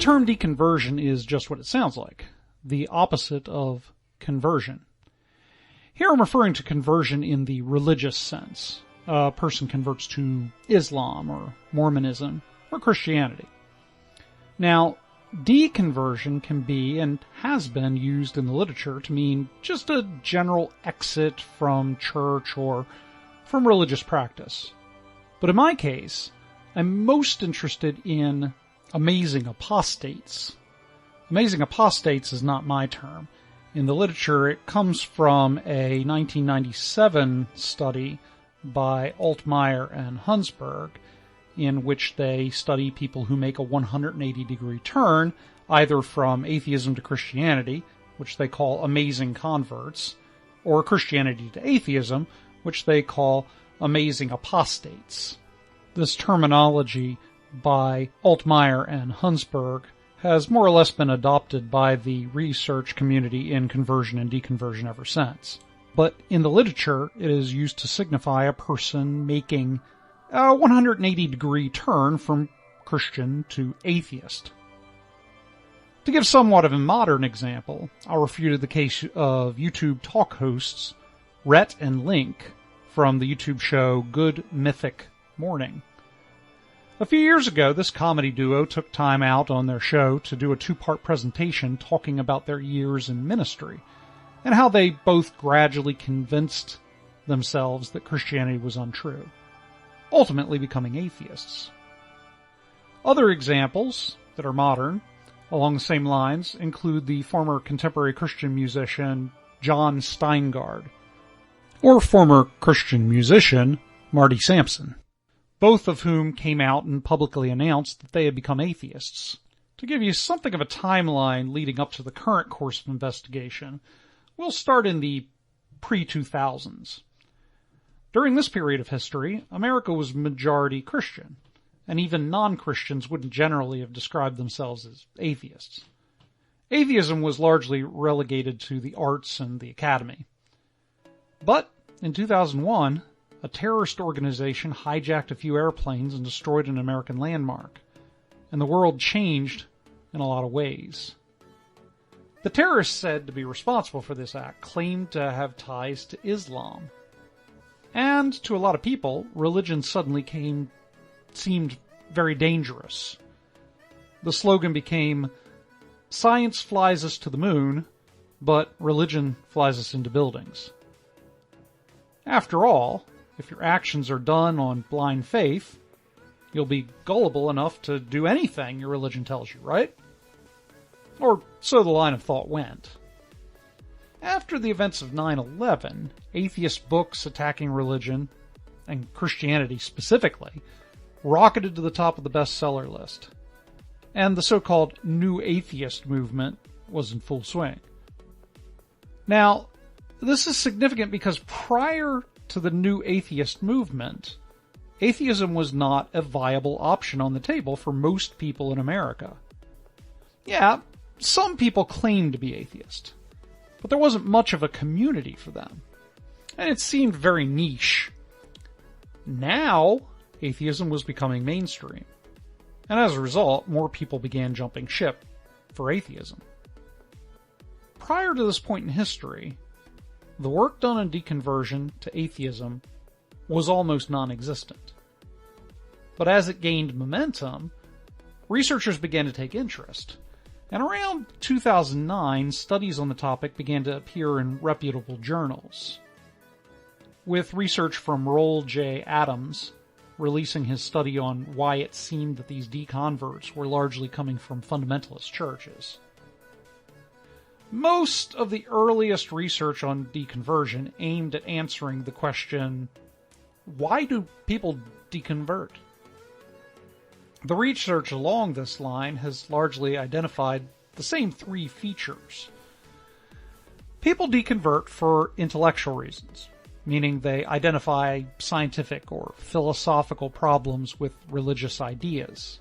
term deconversion is just what it sounds like, the opposite of conversion. Here I'm referring to conversion in the religious sense. A person converts to Islam or Mormonism or Christianity. Now, deconversion can be and has been used in the literature to mean just a general exit from church or from religious practice. But in my case, I'm most interested in amazing apostates. Amazing apostates is not my term. In the literature, it comes from a 1997 study by Altmaier and Hunsberg, in which they study people who make a 180-degree turn, either from atheism to Christianity, which they call amazing converts, or Christianity to atheism, which they call amazing apostates. This terminology by Altmaier and Hunsberg has more or less been adopted by the research community in conversion and deconversion ever since. But in the literature, it is used to signify a person making a 180-degree turn from Christian to atheist. To give somewhat of a modern example, I'll refer to the case of YouTube talk hosts Rett and Link from the YouTube show Good Mythic Morning. A few years ago, this comedy duo took time out on their show to do a two-part presentation talking about their years in ministry and how they both gradually convinced themselves that Christianity was untrue, ultimately becoming atheists. Other examples that are modern, along the same lines, include the former contemporary Christian musician John Steingard, or former Christian musician Marty Sampson, both of whom came out and publicly announced that they had become atheists. To give you something of a timeline leading up to the current course of investigation, we'll start in the pre-2000s. During this period of history, America was majority Christian, and even non-Christians wouldn't generally have described themselves as atheists. Atheism was largely relegated to the arts and the academy. But in 2001, a terrorist organization hijacked a few airplanes and destroyed an American landmark, and the world changed in a lot of ways. The terrorists said to be responsible for this act claimed to have ties to Islam. And to a lot of people, religion suddenly seemed very dangerous. The slogan became, "Science flies us to the moon, but religion flies us into buildings." After all, if your actions are done on blind faith, you'll be gullible enough to do anything your religion tells you, right? Or so the line of thought went. After the events of 9/11, atheist books attacking religion, and Christianity specifically, rocketed to the top of the bestseller list, and the so-called New Atheist Movement was in full swing. Now, this is significant because prior to the New Atheist Movement, atheism was not a viable option on the table for most people in America. Yeah, some people claimed to be atheist, but there wasn't much of a community for them, and it seemed very niche. Now, atheism was becoming mainstream, and as a result, more people began jumping ship for atheism. Prior to this point in history, the work done on deconversion to atheism was almost non-existent. But as it gained momentum, researchers began to take interest, and around 2009, studies on the topic began to appear in reputable journals, with research from Roll J. Adams releasing his study on why it seemed that these deconverts were largely coming from fundamentalist churches. Most of the earliest research on deconversion aimed at answering the question, why do people deconvert? The research along this line has largely identified the same three features. People deconvert for intellectual reasons, meaning they identify scientific or philosophical problems with religious ideas.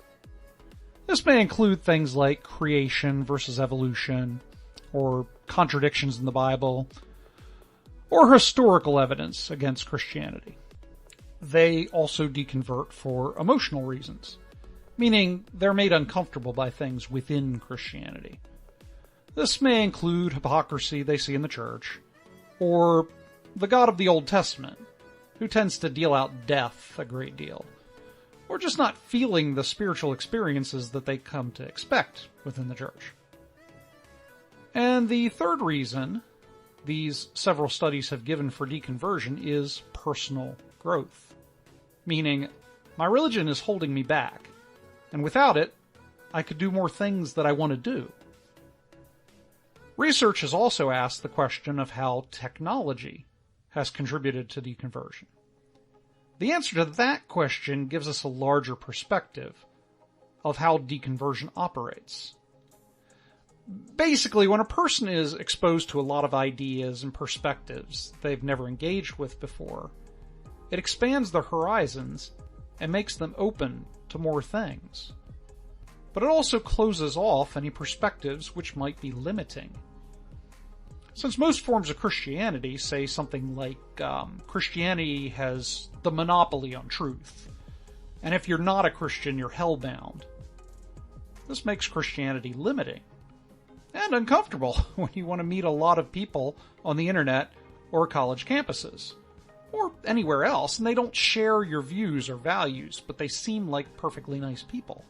This may include things like creation versus evolution, or contradictions in the Bible, or historical evidence against Christianity. They also deconvert for emotional reasons, meaning they're made uncomfortable by things within Christianity. This may include hypocrisy they see in the church, or the God of the Old Testament, who tends to deal out death a great deal, or just not feeling the spiritual experiences that they come to expect within the church. And the third reason these several studies have given for deconversion is personal growth, meaning my religion is holding me back, and without it, I could do more things that I want to do. Research has also asked the question of how technology has contributed to deconversion. The answer to that question gives us a larger perspective of how deconversion operates. Basically, when a person is exposed to a lot of ideas and perspectives they've never engaged with before, it expands their horizons and makes them open to more things. But it also closes off any perspectives which might be limiting. Since most forms of Christianity say something like, Christianity has the monopoly on truth, and if you're not a Christian, you're hellbound. This makes Christianity limiting and uncomfortable when you want to meet a lot of people on the internet or college campuses, or anywhere else, and they don't share your views or values, but they seem like perfectly nice people.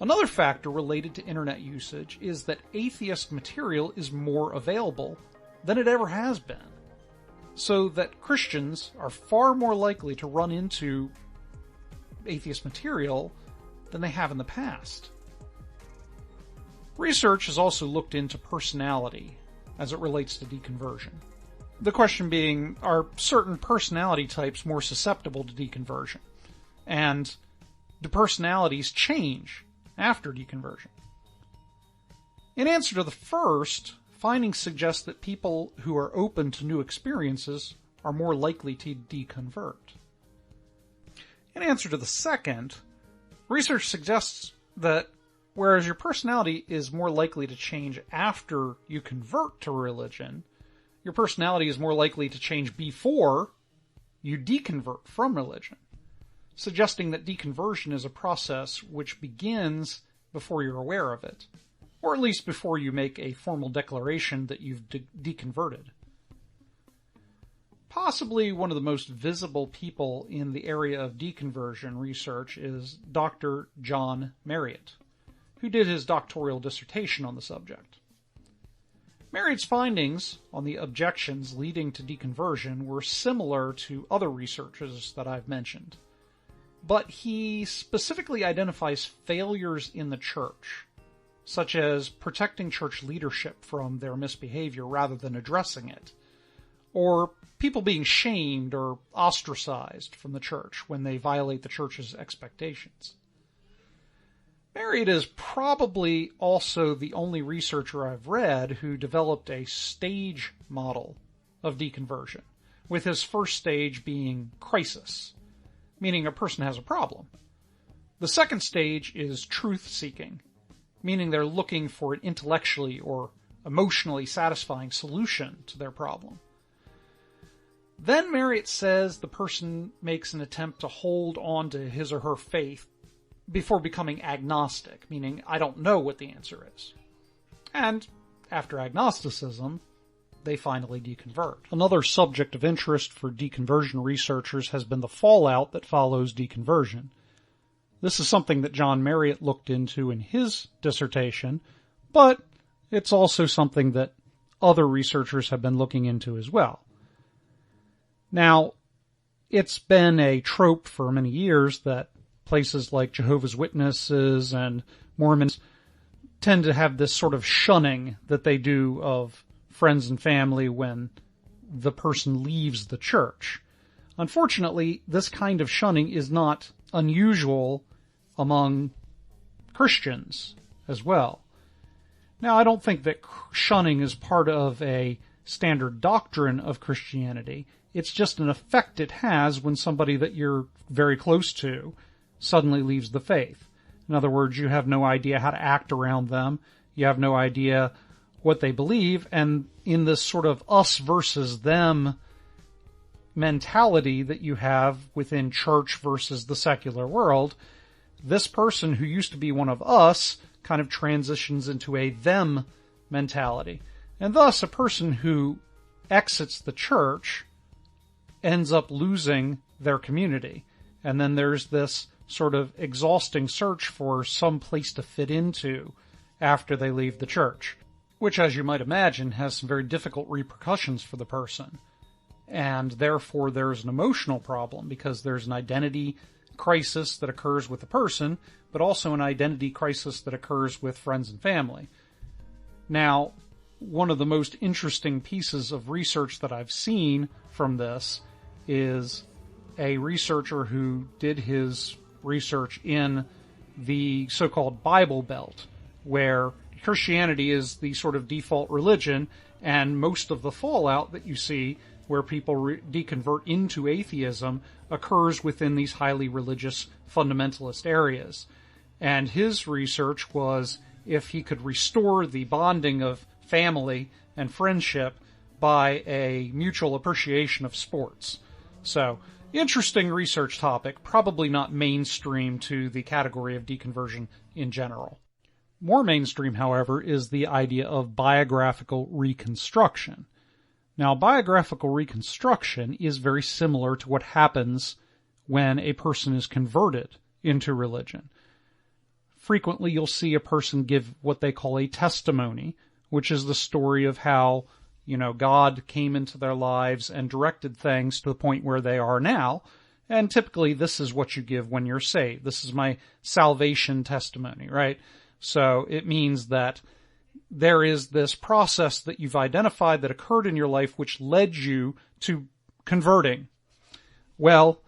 Another factor related to internet usage is that atheist material is more available than it ever has been, so that Christians are far more likely to run into atheist material than they have in the past. Research has also looked into personality as it relates to deconversion. The question being, are certain personality types more susceptible to deconversion? And do personalities change after deconversion? In answer to the first, findings suggest that people who are open to new experiences are more likely to deconvert. In answer to the second, research suggests that whereas your personality is more likely to change after you convert to religion, your personality is more likely to change before you deconvert from religion, suggesting that deconversion is a process which begins before you're aware of it, or at least before you make a formal declaration that you've deconverted. Possibly one of the most visible people in the area of deconversion research is Dr. John Marriott, who did his doctoral dissertation on the subject. Marriott's findings on the objections leading to deconversion were similar to other researchers that I've mentioned, but he specifically identifies failures in the church, such as protecting church leadership from their misbehavior rather than addressing it, or people being shamed or ostracized from the church when they violate the church's expectations. Marriott is probably also the only researcher I've read who developed a stage model of deconversion, with his first stage being crisis, meaning a person has a problem. The second stage is truth-seeking, meaning they're looking for an intellectually or emotionally satisfying solution to their problem. Then Marriott says the person makes an attempt to hold on to his or her faith before becoming agnostic, meaning I don't know what the answer is. And after agnosticism, they finally deconvert. Another subject of interest for deconversion researchers has been the fallout that follows deconversion. This is something that John Marriott looked into in his dissertation, but it's also something that other researchers have been looking into as well. Now, it's been a trope for many years that places like Jehovah's Witnesses and Mormons tend to have this sort of shunning that they do of friends and family when the person leaves the church. Unfortunately, this kind of shunning is not unusual among Christians as well. Now, I don't think that shunning is part of a standard doctrine of Christianity. It's just an effect it has when somebody that you're very close to suddenly leaves the faith. In other words, you have no idea how to act around them. You have no idea what they believe. And in this sort of us versus them mentality that you have within church versus the secular world, this person who used to be one of us kind of transitions into a them mentality. And thus, a person who exits the church ends up losing their community. And then there's this sort of exhausting search for some place to fit into after they leave the church, which, as you might imagine, has some very difficult repercussions for the person. And therefore, there's an emotional problem because there's an identity crisis that occurs with the person, but also an identity crisis that occurs with friends and family. Now, one of the most interesting pieces of research that I've seen from this is a researcher who did his research in the so-called Bible Belt, where Christianity is the sort of default religion, and most of the fallout that you see where people deconvert into atheism occurs within these highly religious fundamentalist areas. And his research was if he could restore the bonding of family and friendship by a mutual appreciation of sports. So, interesting research topic, probably not mainstream to the category of deconversion in general. More mainstream, however, is the idea of biographical reconstruction. Now, biographical reconstruction is very similar to what happens when a person is converted into religion. Frequently, you'll see a person give what they call a testimony, which is the story of how, God came into their lives and directed things to the point where they are now. And typically, this is what you give when you're saved. This is my salvation testimony, right? So it means that there is this process that you've identified that occurred in your life which led you to converting. Well,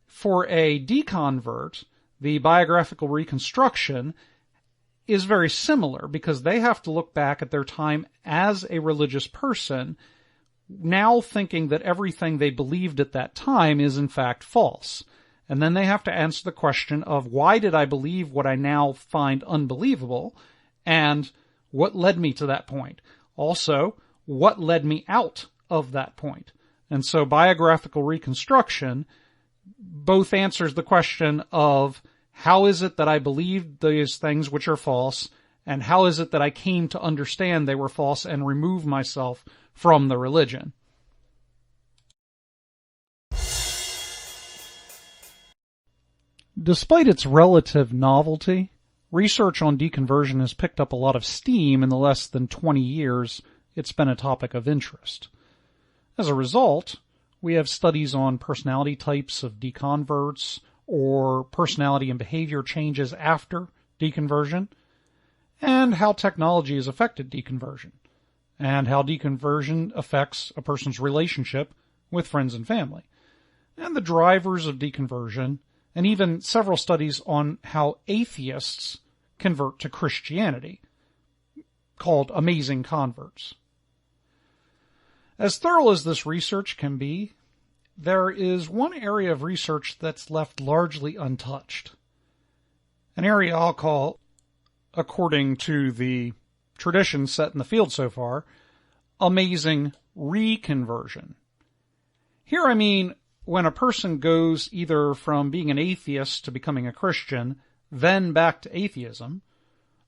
for a deconvert, the biographical reconstruction is very similar because they have to look back at their time as a religious person, now thinking that everything they believed at that time is in fact false. And then they have to answer the question of why did I believe what I now find unbelievable, and what led me to that point? Also, what led me out of that point? And so biographical reconstruction both answers the question of how is it that I believed these things which are false, and how is it that I came to understand they were false and remove myself from the religion? Despite its relative novelty, research on deconversion has picked up a lot of steam in the less than 20 years it's been a topic of interest. As a result, we have studies on personality types of deconverts, or personality and behavior changes after deconversion, and how technology has affected deconversion, and how deconversion affects a person's relationship with friends and family, and the drivers of deconversion, and even several studies on how atheists convert to Christianity, called Amazing Converts. As thorough as this research can be, there is one area of research that's left largely untouched. An area I'll call, according to the tradition set in the field so far, amazing reconversion. Here I mean when a person goes either from being an atheist to becoming a Christian, then back to atheism,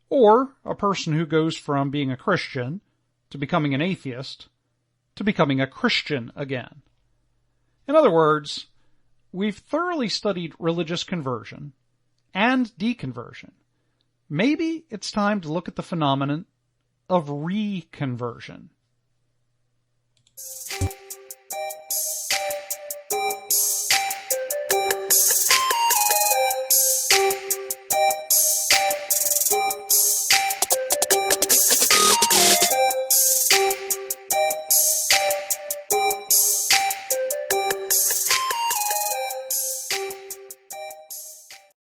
or a person who goes from being a Christian to becoming an atheist to becoming a Christian again. In other words, we've thoroughly studied religious conversion and deconversion. Maybe it's time to look at the phenomenon of reconversion.